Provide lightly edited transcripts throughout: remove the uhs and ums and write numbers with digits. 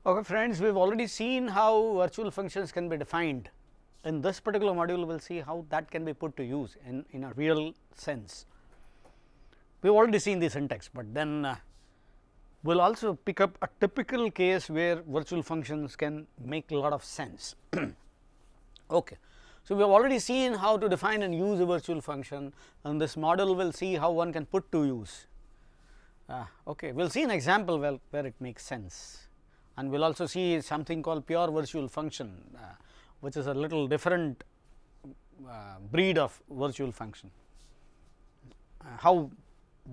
Okay friends, we have already seen how virtual functions can be defined. In this particular module, we will see how that can be put to use in a real sense. We have already seen the syntax, but then we will also pick up a typical case where virtual functions can make a lot of sense. Okay. So, we have already seen how to define and use a virtual function, and this model will see how one can put to use. Okay. We will see an example where it makes sense, and we will also see something called pure virtual function, which is a little different breed of virtual function.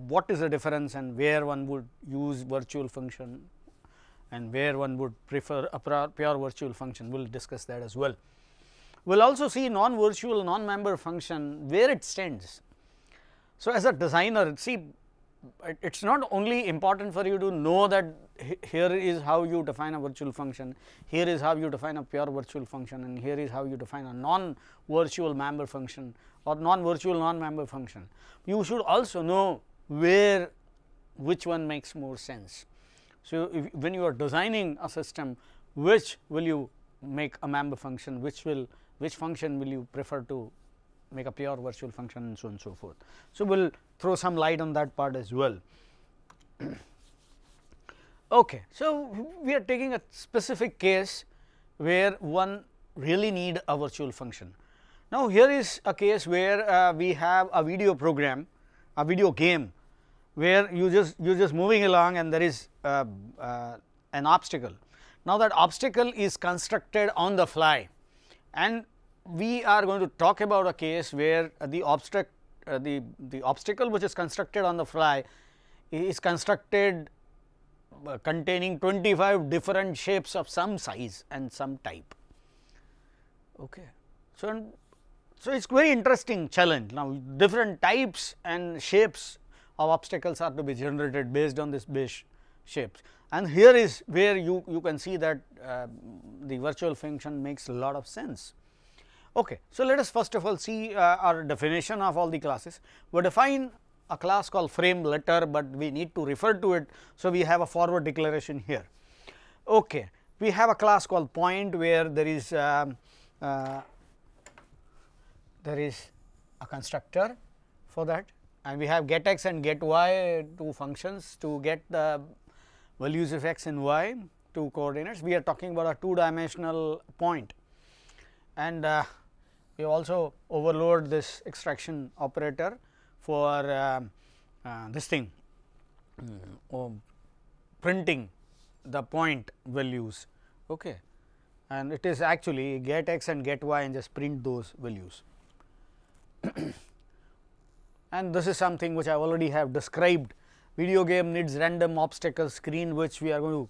What is the difference, and where one would use virtual function and where one would prefer a pure virtual function, we will discuss that as well. We will also see non-virtual non-member function, where it stands. So, as a designer, see, it is not only important for you to know that here is how you define a virtual function, here is how you define a pure virtual function, and here is how you define a non-virtual member function or non-virtual non-member function. You should also know which one makes more sense. So, when you are designing a system, which will you make a member function, which function will you prefer to make a pure virtual function, and so on and so forth. So, we will throw some light on that part as well. Okay. So, we are taking a specific case where one really need a virtual function. Now, here is a case where we have a video program, a video game, where you are just moving along and there is an obstacle. Now, that obstacle is constructed on the fly, and we are going to talk about a case where the obstacle which is constructed on the fly is constructed containing 25 different shapes of some size and some type. Okay. So, it is very interesting challenge. Now, different types and shapes of obstacles are to be generated based on this base shapes, and here is where you can see that the virtual function makes a lot of sense. Okay. So, let us first of all see our definition of all the classes. We define a class called frame letter, but we need to refer to it. So, we have a forward declaration here. Okay. We have a class called point, where there is a constructor for that, and we have get x and get y, two functions to get the values of x and y, two coordinates. We are talking about a two-dimensional point, and we also overload this extraction operator for this thing, printing the point values. Okay. And it is actually get x and get y and just print those values. And this is something which I already have described. Video game needs random obstacle screen, which we are going to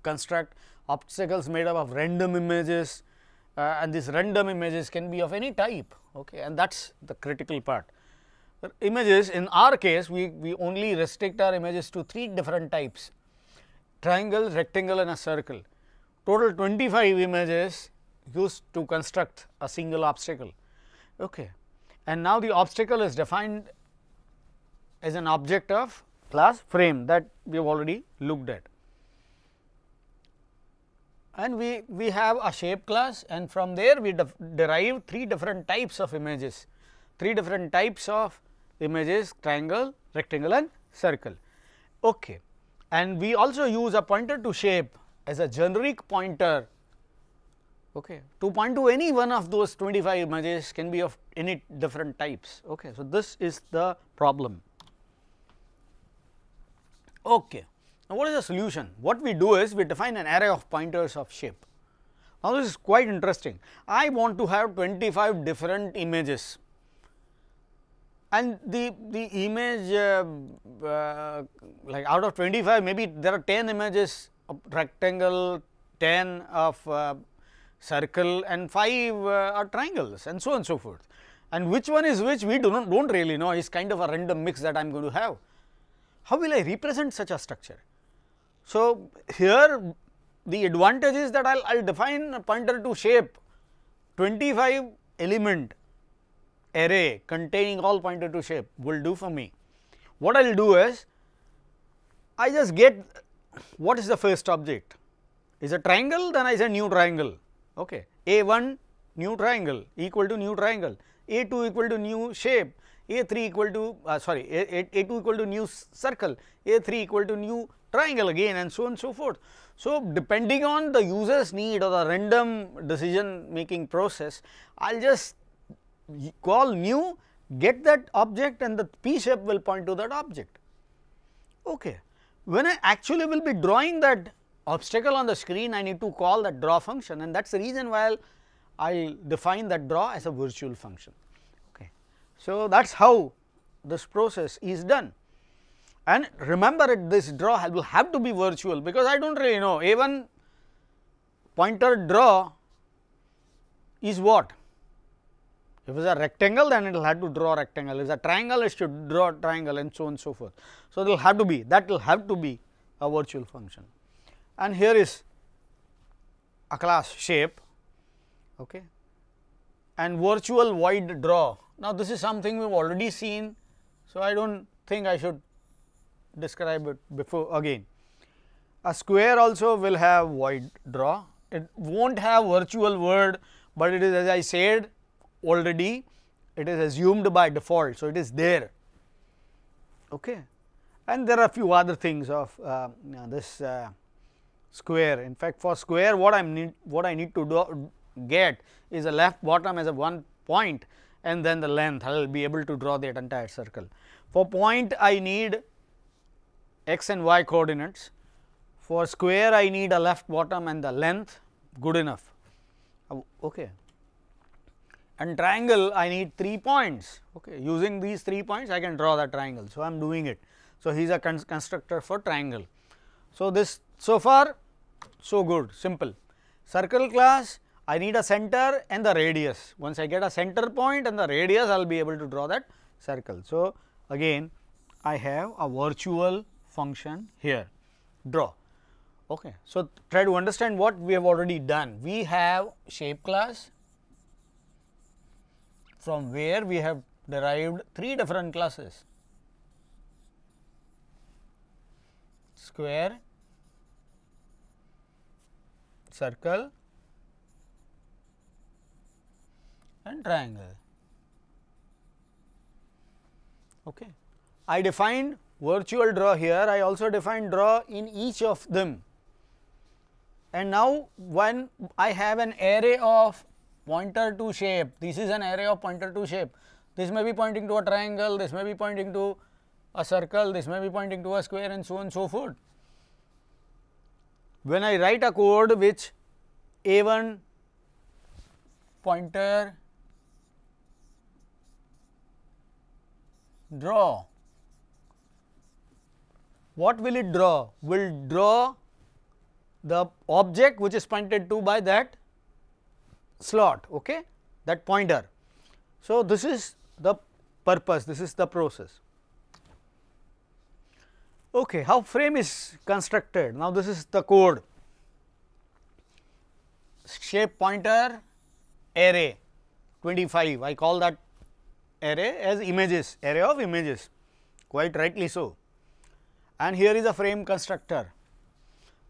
construct obstacles made up of random images, and these random images can be of any type. Okay. And that is the critical part. But images, in our case, we only restrict our images to 3 different types: triangle, rectangle, and a circle. Total 25 images used to construct a single obstacle. Okay. And now, the obstacle is defined as an object of class frame that we have already looked at. And we have a shape class, and from there we derive 3 different types of images, 3 different types of images: triangle, rectangle, and circle. Okay. And we also use a pointer to shape as a generic pointer, okay, to point to any one of those 25 images, can be of any different types. Okay. So, this is the problem. Okay. Now, what is the solution? What we do is we define an array of pointers of shape. Now, this is quite interesting. I want to have 25 different images, and the image like out of 25, maybe there are 10 images of rectangle, 10 of circle, and 5 are triangles, and so on and so forth. And which one is which, we don't really know. It is kind of a random mix that I am going to have. How will I represent such a structure? So, here the advantage is that I will define a pointer to shape 25 element array containing all pointer to shape will do for me. What I will do is I just get what is the first object, is a triangle, then I say new triangle. Okay. A1 new triangle equal to new triangle, A2 equal to new shape, A3 equal to A2 equal to new circle, A3 equal to new triangle again, and so on and so forth. So, depending on the user's need or the random decision making process, I will just call new, get that object, and the P shape will point to that object. Okay. When I actually will be drawing that obstacle on the screen, I need to call that draw function, and that is the reason why I will define that draw as a virtual function. Okay. So, that is how this process is done, and remember this draw will have to be virtual, because I do not really know A1 pointer draw is what. If it is a rectangle, then it will have to draw rectangle, if it is a triangle, it should draw triangle, and so on and so forth. So, it will have to be, that will have to be a virtual function, and here is a class shape, okay, and virtual void draw. Now, this is something we have already seen, so I do not think I should describe it before again. A square also will have void draw, it will not have virtual word, but it is, as I said already, it is assumed by default. So, it is there, okay. And there are a few other things of this square. In fact, for square what I need to get is a left bottom as a one point, and then the length. I will be able to draw that entire circle. For point I need x and y coordinates. For square I need a left bottom and the length, good enough, okay. And triangle I need 3 points, okay. Using these 3 points I can draw the triangle. So, I am doing it. So, he is a constructor for triangle. So, this so far so good, simple. Circle class I need a center and the radius. Once I get a center point and the radius, I will be able to draw that circle. So, again I have a virtual function here, draw, okay. So, try to understand what we have already done. We have shape class, from where we have derived 3 different classes: square, circle, and triangle. Okay. I defined virtual draw here, I also defined draw in each of them. And now, when I have an array of pointer to shape, this is an array of pointer to shape, this may be pointing to a triangle, this may be pointing to a circle, this may be pointing to a square, and so on and so forth. When I write a code which A1 pointer draw, what will it draw? Will draw the object which is pointed to by that slot, okay, that pointer. So, this is the purpose, this is the process. Okay, how frame is constructed? Now, this is the code: shape pointer array 25, I call that array as images, array of images, quite rightly so. And here is a frame constructor.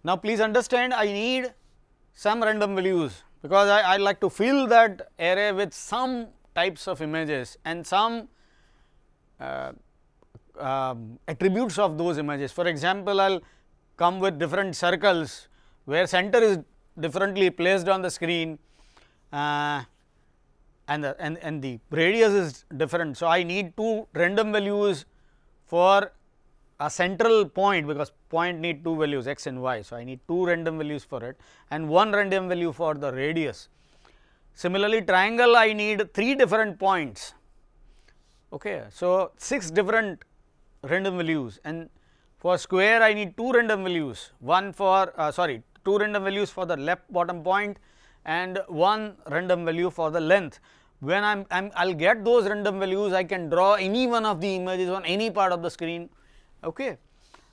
Now, please understand, I need some random values, because I like to fill that array with some types of images and some attributes of those images. For example, I will come with different circles where center is differently placed on the screen and the radius is different. So, I need 2 random values for a central point, because point need 2 values x and y. So, I need 2 random values for it and 1 random value for the radius. Similarly, triangle I need 3 different points, okay. So, 6 different random values, and for square I need 2 random values, 2 random values for the left bottom point and 1 random value for the length. When I will get those random values, I can draw any one of the images on any part of the screen, okay.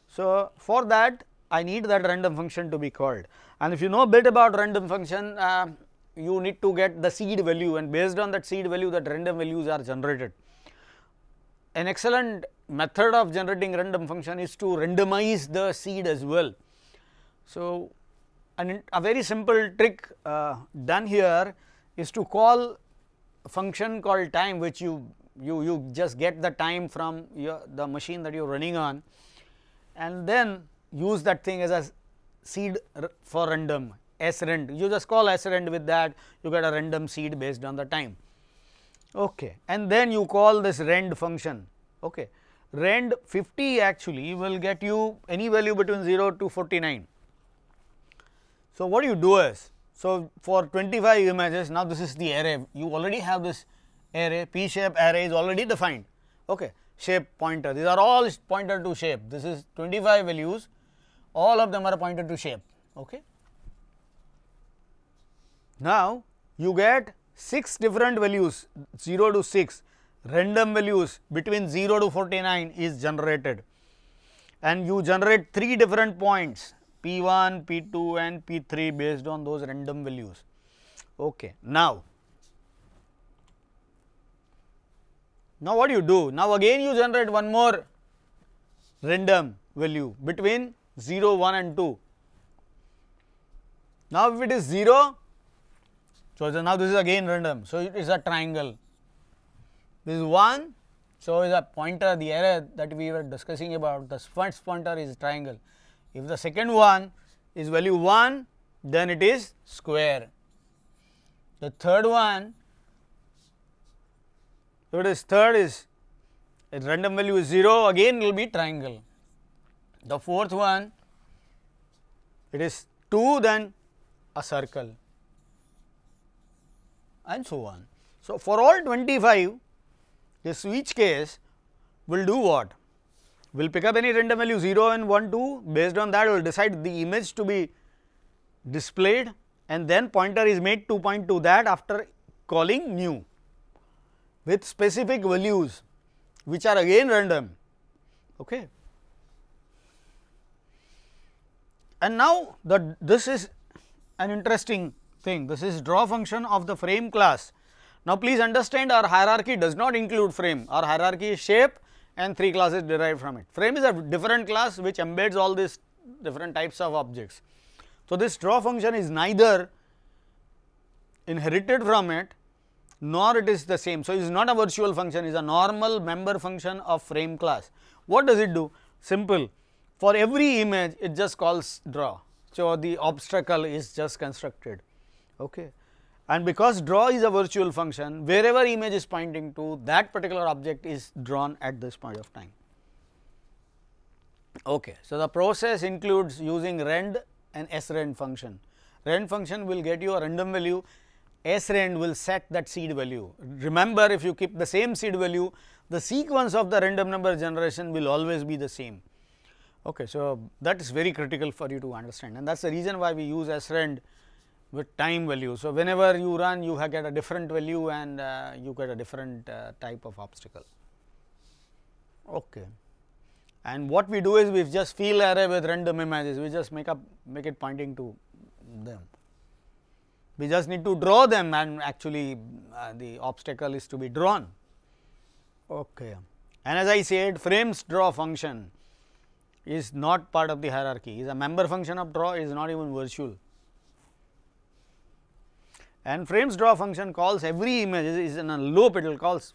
So, for that I need that random function to be called, and if you know a bit about random function, you need to get the seed value, and based on that seed value, that random values are generated. An excellent method of generating random function is to randomize the seed as well. So, and a very simple trick done here is to call a function called time, which you just get the time from the machine that you are running on, and then use that thing as a seed for random srand. You just call srand, with that you get a random seed based on the time. Okay. And then you call this rand function. Okay. Rand 50 actually will get you any value between 0 to 49. So, what you do is, so for 25 images, now this is the array, you already have this array, p shape array is already defined. Okay. Shape pointer, these are all pointer to shape, this is 25 values, all of them are pointed to shape. Okay. Now, you get 6 different values 0 to 6 random values between 0 to 49 is generated, and you generate 3 different points p 1, p 2 and p 3 based on those random values. Okay. Now what you do? Now again you generate one more random value between 0, 1 and 2. Now if it is 0, so now this is again random, so it is a triangle. This is 1, so is a pointer, the array that we were discussing about, the first pointer is triangle. If the second one is value 1, then it is square. The third one, so it is third is a random value is 0, again it will be triangle. The fourth one, it is 2, then a circle, and so on. So, for all 25, this each case will do what? Will pick up any random value 0 and 1, 2, based on that we will decide the image to be displayed, and then pointer is made to point to that after calling new with specific values which are again random. Okay. And now, this is an interesting thing, this is draw function of the frame class. Now, please understand, our hierarchy does not include frame, our hierarchy is shape and 3 classes derived from it. Frame is a different class which embeds all these different types of objects. So, this draw function is neither inherited from it nor it is the same. So, it is not a virtual function, it is a normal member function of frame class. What does it do? Simple, for every image it just calls draw. So, the obstacle is just constructed. Okay. And because draw is a virtual function, wherever image is pointing to, that particular object is drawn at this point of time. Okay. So, the process includes using rand and srand function. Rand function will get you a random value, srand will set that seed value. Remember, if you keep the same seed value, the sequence of the random number generation will always be the same. Okay. So, that is very critical for you to understand, and that is the reason why we use srand with time value. So, whenever you run, you get a different value and you get a different type of obstacle. Okay. And what we do is we just fill array with random images, we just make it pointing to them. We just need to draw them, and actually the obstacle is to be drawn. Okay. And as I said, frames draw function is not part of the hierarchy, is a member function of draw, is not even virtual. And frames draw function calls every image, is in a loop, it will calls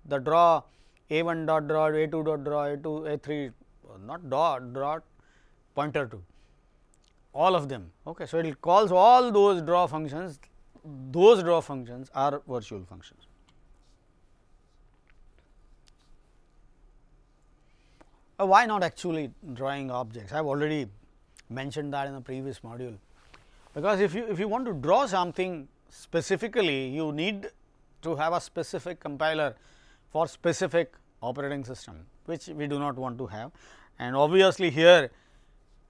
the draw a1 dot draw, a2 dot draw, a2, a3, not dot pointer to, all of them. Okay. So, it will calls all those draw functions, those draw functions are virtual functions. Why not actually drawing objects? I have already mentioned that in the previous module. Because if you want to draw something specifically, you need to have a specific compiler for specific operating system, which we do not want to have. And obviously, here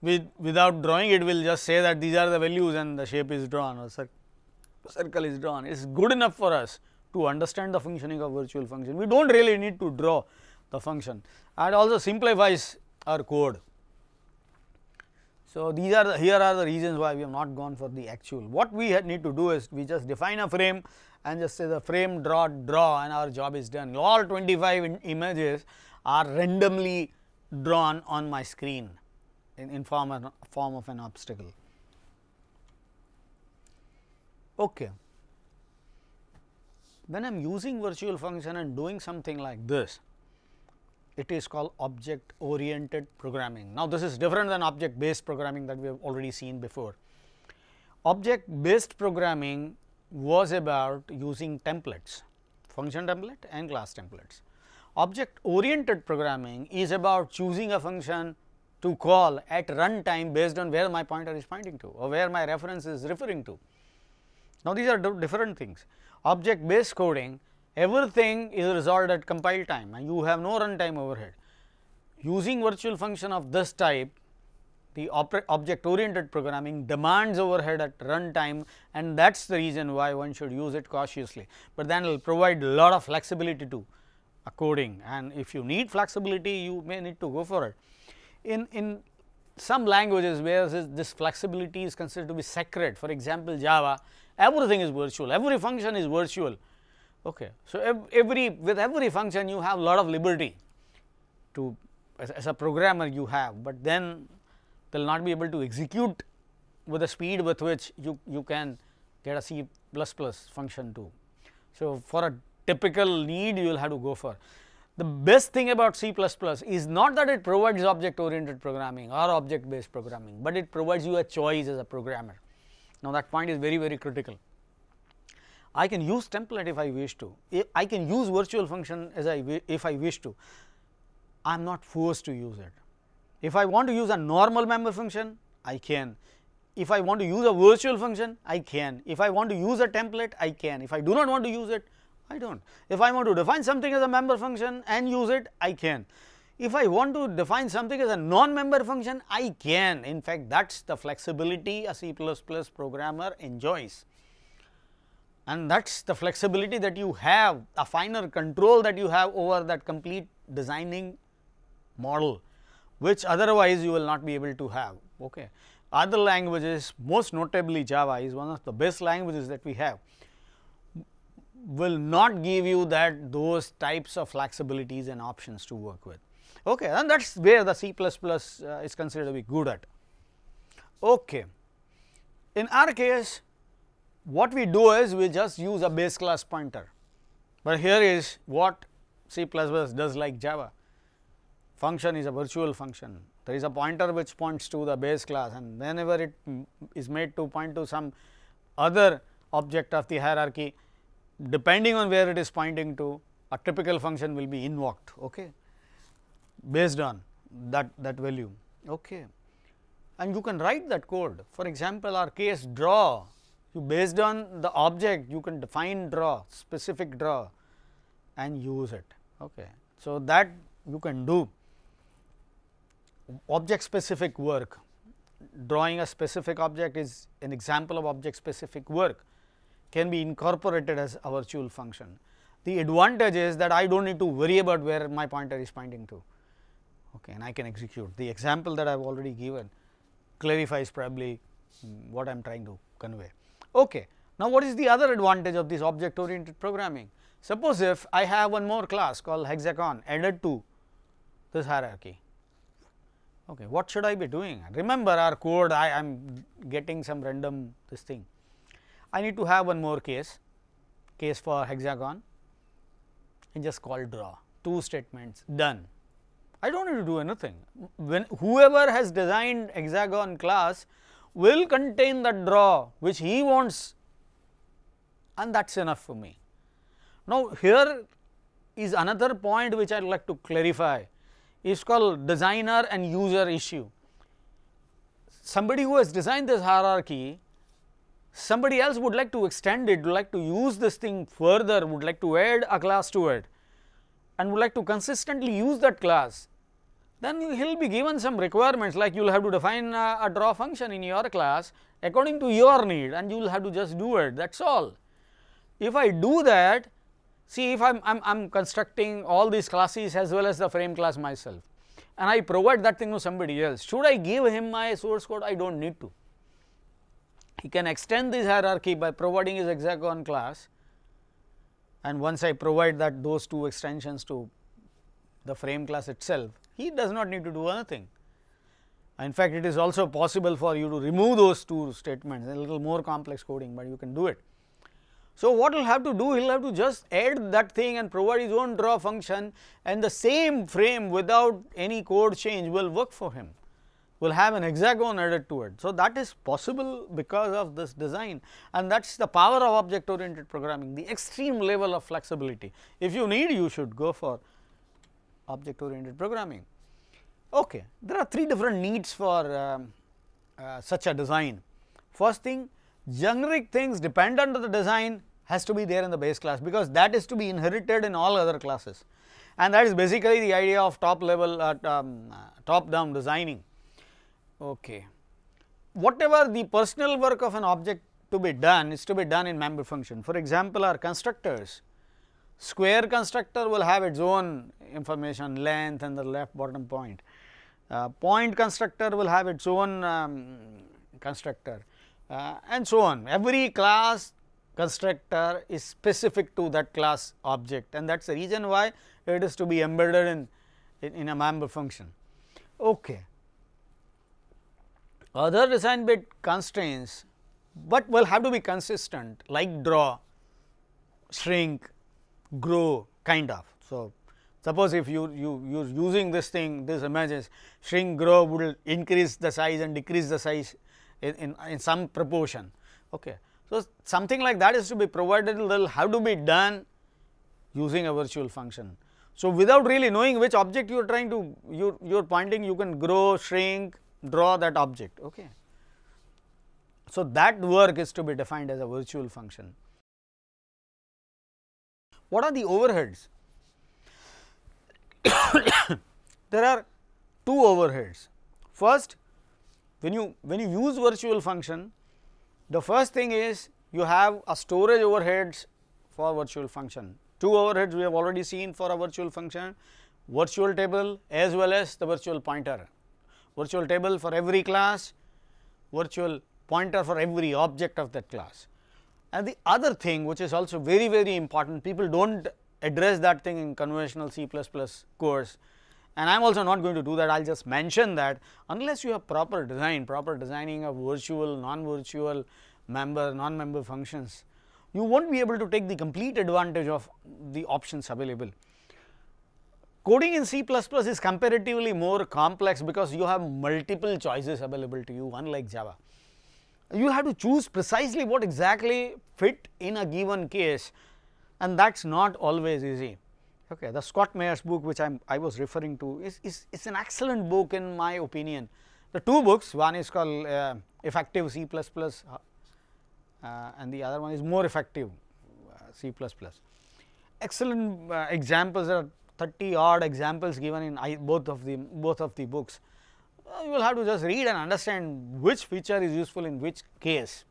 without drawing it, will just say that these are the values and the shape is drawn or circle is drawn. It is good enough for us to understand the functioning of virtual function. We do not really need to draw the function, and also simplifies our code. So, here are the reasons why we have not gone for the actual. What we need to do is, we just define a frame and just say the frame draw and our job is done. All 25 images are randomly drawn on my screen in form of an obstacle. Okay. When I am using virtual function and doing something like this, it is called object oriented programming. Now, this is different than object based programming that we have already seen before. Object based programming was about using templates, function template and class templates. Object oriented programming is about choosing a function to call at runtime based on where my pointer is pointing to or where my reference is referring to. Now, these are different things. Object based coding, everything is resolved at compile time and you have no runtime overhead. Using virtual function of this type, the object oriented programming demands overhead at runtime, and that is the reason why one should use it cautiously, but then it will provide a lot of flexibility to coding, and if you need flexibility you may need to go for it. In some languages where this flexibility is considered to be sacred, for example Java, everything is virtual, every function is virtual. Okay. So, with every function you have a lot of liberty to as a programmer you have, but then they will not be able to execute with the speed with which you can get a C++ function too. So, for a typical need you will have to go for. The best thing about C++ is not that it provides object oriented programming or object based programming, but it provides you a choice as a programmer. Now, that point is very critical. I can use template if I wish to, I can use virtual function if I wish to, I am not forced to use it. If I want to use a normal member function, I can. If I want to use a virtual function, I can. If I want to use a template, I can. If I do not want to use it, I do not. If I want to define something as a member function and use it, I can. If I want to define something as a non-member function, I can. In fact, that is the flexibility a C++ programmer enjoys, and that is the flexibility that you have, a finer control that you have over that complete designing model, which otherwise you will not be able to have. Okay. Other languages, most notably Java is one of the best languages that we have, will not give you those types of flexibilities and options to work with. Okay, and that is where the C++ is considered to be good at. Okay. In our case, what we do is we just use a base class pointer, but here is what C++ does like Java. Function is a virtual function. There is a pointer which points to the base class, and whenever it is made to point to some other object of the hierarchy, depending on where it is pointing to, a typical function will be invoked, okay, based on that value. Okay. And you can write that code. For example, our case draw, you based on the object you can define draw, specific draw, and use it. Okay. So, that you can do. Object specific work, drawing a specific object is an example of object specific work, can be incorporated as a virtual function. The advantage is that I do not need to worry about where my pointer is pointing to, okay, and I can execute. The example that I have already given clarifies probably what I am trying to convey. Okay. Now, what is the other advantage of this object oriented programming? Suppose if I have one more class called hexagon added to this hierarchy. Okay, what should I be doing? Remember our code, I am getting some random this thing. I need to have one more case for hexagon and just call draw, 2 statements, done. I do not need to do anything. When whoever has designed hexagon class will contain the draw which he wants, and that is enough for me. Now, here is another point which I would like to clarify, is called designer and user issue. Somebody who has designed this hierarchy, somebody else would like to extend it, would like to use this thing further, would like to add a class to it, and would like to consistently use that class, then he will be given some requirements, like you will have to define a draw function in your class according to your need, and you will have to just do it, that is all. If I do that, see, if I am constructing all these classes as well as the frame class myself, and I provide that thing to somebody else, should I give him my source code? I do not need to. He can extend this hierarchy by providing his hexagon class, and once I provide those 2 extensions to the frame class itself, he does not need to do anything. In fact, it is also possible for you to remove those two statements, a little more complex coding, but you can do it. So, what he will have to do, he will have to just add that thing and provide his own draw function, and the same frame without any code change will work for him, will have an hexagon added to it. So, that is possible because of this design, and that is the power of object oriented programming, the extreme level of flexibility. If you need, you should go for object oriented programming. Okay. There are three different needs for such a design. First thing, generic things dependent on the design has to be there in the base class, because that is to be inherited in all other classes, and that is basically the idea of top level top down designing. Okay. Whatever the personal work of an object to be done is to be done in member function. For example, our constructors, square constructor will have its own information, length and the left bottom point. Point constructor will have its own constructor, and so on. Every class constructor is specific to that class object, and that is the reason why it is to be embedded in a member function. Okay. Other design bit constraints, but will have to be consistent, like draw, shrink, grow, kind of. So, suppose if you are using this thing, this images, shrink, grow will increase the size and decrease the size in some proportion. Okay. So, something like that is to be provided, will have to be done using a virtual function. So, without really knowing which object you are trying to, you are pointing, you can grow, shrink, draw that object. Okay. So, that work is to be defined as a virtual function. What are the overheads? There are two overheads. First, when you use virtual function, the first thing is you have a storage overheads for virtual function. Two overheads we have already seen for a virtual function, virtual table as well as the virtual pointer. Virtual table for every class, virtual pointer for every object of that class. And the other thing which is also very, very important, people do not address that thing in conventional C++ course, and I am also not going to do that. I will just mention that unless you have proper designing of virtual, non-virtual, member, non-member functions, you will not be able to take the complete advantage of the options available. Coding in C++ is comparatively more complex because you have multiple choices available to you, unlike Java. You have to choose precisely what exactly fit in a given case, and that is not always easy. Okay. The Scott Mayer's book, which I was referring to, is an excellent book in my opinion. The two books, one is called Effective C++, and the other one is More Effective C++. Excellent examples, there are 30 odd examples given in both of the books. You will have to just read and understand which feature is useful in which case.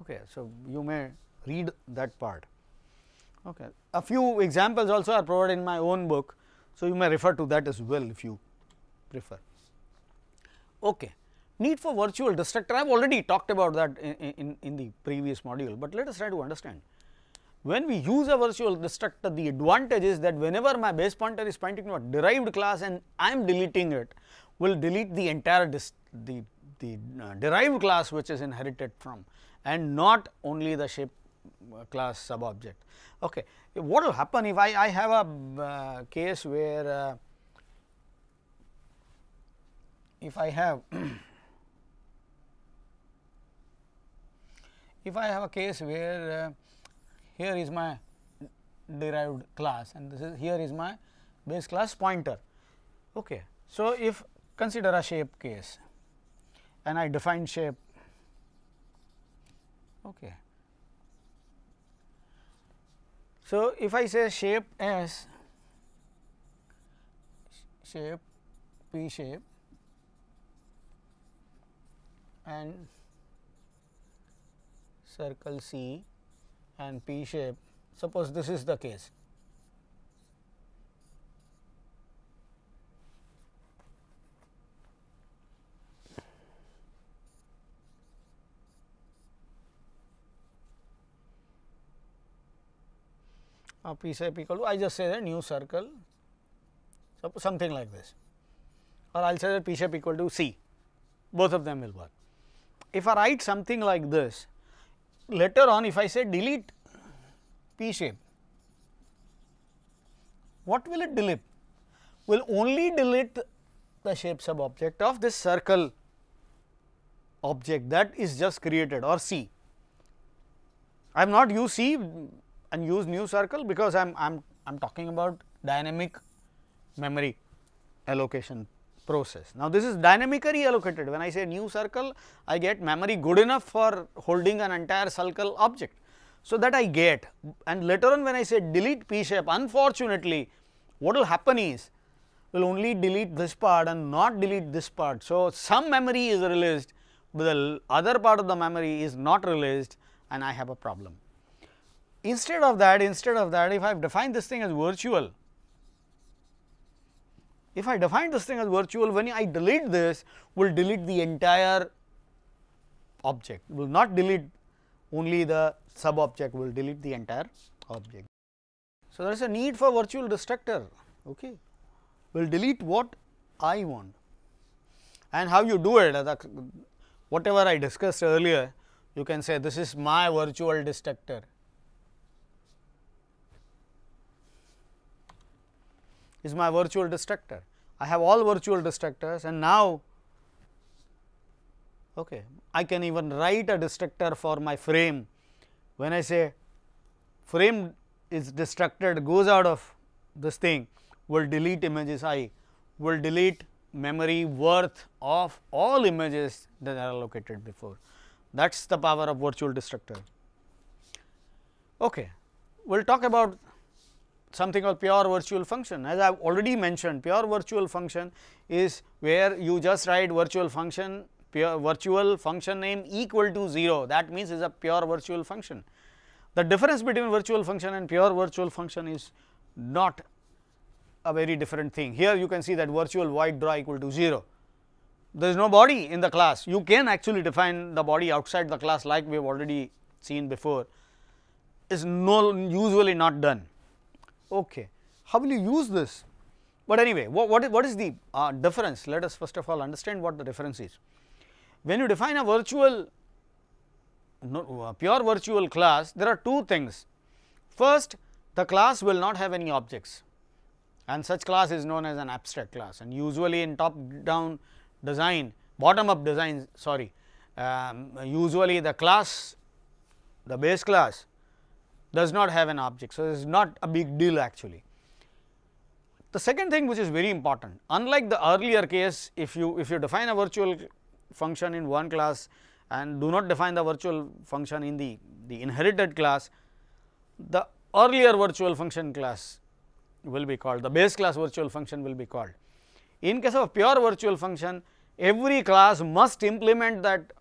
Okay. So, you may read that part. Okay. A few examples also are provided in my own book. So, you may refer to that as well if you prefer. Okay. Need for virtual destructor, I have already talked about that in the previous module, but let us try to understand. When we use a virtual destructor, the advantage is that whenever my base pointer is pointing to a derived class and I am deleting it, will delete the entire derived class which is inherited from, and not only the shape class sub object. Okay. What will happen if I have a case where if I have a case where here is my derived class and here is my base class pointer. Okay. So, if consider a shape case and I define shape. Okay. So, if I say shape S, shape P shape and circle C and P shape, suppose this is the case. P shape equal to, I just say that new circle, something like this, or I will say that P shape equal to C. both of them will work. If I write something like this, later on if I say delete P shape, what will it delete? Will only delete the shape sub object of this circle object that is just created, or C. I have not used C and used new circle because I am talking about dynamic memory allocation process. Now, this is dynamically allocated. When I say new circle, I get memory good enough for holding an entire circle object. So, that I get, and later on when I say delete P shape, unfortunately what will happen is will only delete this part and not delete this part. So, some memory is released, but the other part of the memory is not released, and I have a problem. Instead of that, if I have defined this thing as virtual, when I delete this, will delete the entire object, will not delete only the sub object, will delete the entire object. So, there is a need for virtual destructor, okay. Will delete what I want, and how you do it, whatever I discussed earlier, you can say this is my virtual destructor. Is my virtual destructor. I have all virtual destructors, and now okay, I can even write a destructor for my frame. When I say frame is destructed, goes out of this thing, will delete images I, will delete memory worth of all images that are allocated before. That is the power of virtual destructor. Okay. We will talk about something called pure virtual function. As I have already mentioned, pure virtual function is where you just write virtual function, pure virtual function name equal to 0, that means it is a pure virtual function. The difference between virtual function and pure virtual function is not a very different thing. Here you can see that virtual void draw equal to 0. There is no body in the class. You can actually define the body outside the class, like we have already seen before, is usually not done. Okay. How will you use this? But anyway, what is the difference? Let us first of all understand what the difference is. When you define a virtual pure virtual class, there are two things. First, the class will not have any objects, and such class is known as an abstract class, and usually in top down design, bottom up design, sorry, usually the class, the base class does not have an object. So, it is not a big deal actually. The second thing which is very important, unlike the earlier case, if you define a virtual function in one class and do not define the virtual function in the inherited class, the earlier virtual function class will be called, the base class virtual function will be called. In case of pure virtual function, every class must implement that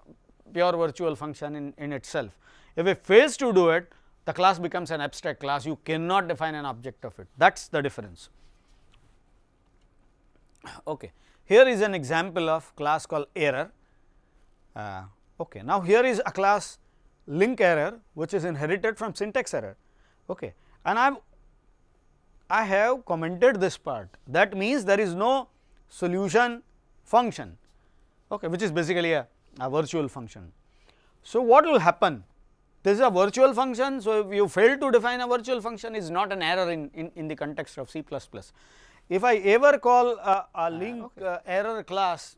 pure virtual function in itself. If it fails to do it, the class becomes an abstract class, you cannot define an object of it, that is the difference. Okay. Here is an example of class called error. Okay. Now, here is a class link error which is inherited from syntax error, okay. And I have commented this part, that means there is no solution function, okay, which is basically a virtual function. So, what will happen? This is a virtual function. So, if you fail to define a virtual function, is not an error in the context of C++. If I ever call a link error class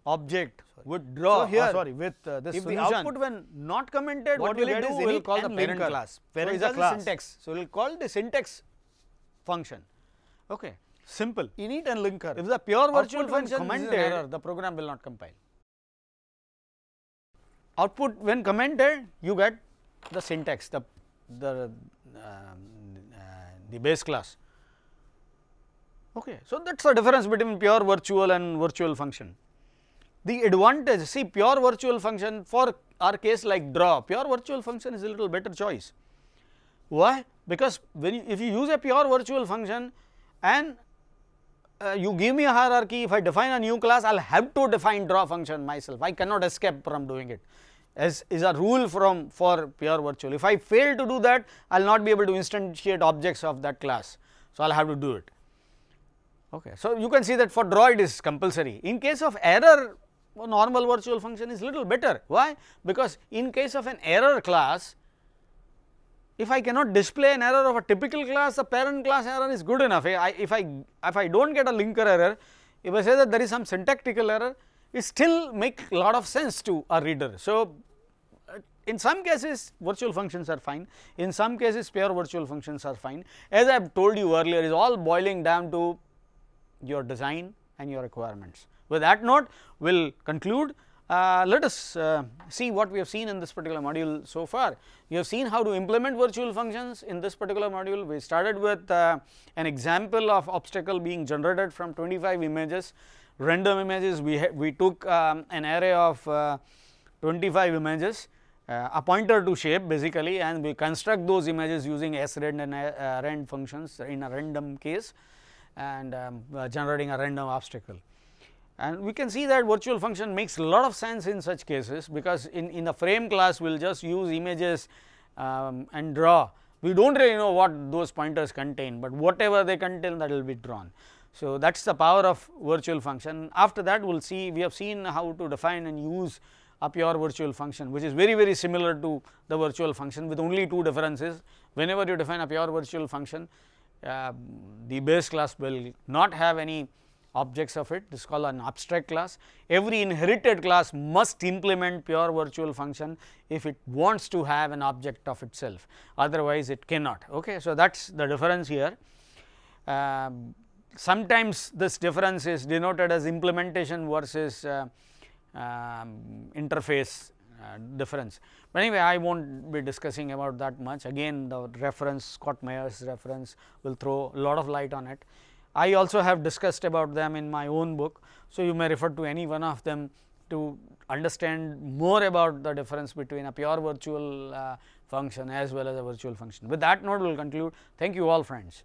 object with draw, with this if solution, the output when not commented, what will it do? We will call the parent class. Parent is a class. Syntax. So, we will call the syntax function. Okay. Simple. Init and linker. If the pure virtual function commented, error, the program will not compile. Output when commented, you get the syntax, the base class. Okay. So, that is the difference between pure virtual and virtual function. The advantage, see, pure virtual function for our case like draw, pure virtual function is a little better choice. Why? Because when if you use a pure virtual function and you give me a hierarchy, if I define a new class, I will have to define draw function myself, I cannot escape from doing it, as is a rule for pure virtual. If I fail to do that, I will not be able to instantiate objects of that class. So, I will have to do it. Okay. So, you can see that for draw it is compulsory. In case of error a normal virtual function is little better. Why? Because in case of an error class, if I cannot display an error of a typical class, the parent class error is good enough. If I do not get a linker error, if I say that there is some syntactical error, it still make a lot of sense to a reader. So, in some cases virtual functions are fine, in some cases pure virtual functions are fine. As I have told you earlier, it is all boiling down to your design and your requirements. With that note, we will conclude. Let us see what we have seen in this particular module so far. We have seen how to implement virtual functions in this particular module. We started with an example of obstacle being generated from 25 images, random images. We took an array of 25 images, a pointer to shape basically, and we construct those images using srand and rand functions in a random case, and generating a random obstacle. And we can see that virtual function makes a lot of sense in such cases, because in the frame class we will just use images and draw. We do not really know what those pointers contain, but whatever they contain, that will be drawn. So, that is the power of virtual function. After that, we will see, we have seen how to define and use a pure virtual function, which is very similar to the virtual function, with only two differences. Whenever you define a pure virtual function, the base class will not have any objects of it. This is called an abstract class. Every inherited class must implement pure virtual function if it wants to have an object of itself, otherwise it cannot. Okay. So, that is the difference here. Sometimes this difference is denoted as implementation versus interface difference, but anyway I will not be discussing about that much. Again, the reference, Scott Meyer's reference, will throw a lot of light on it. I also have discussed about them in my own book. So, you may refer to any one of them to understand more about the difference between a pure virtual function as well as a virtual function. With that note, we will conclude. Thank you all, friends.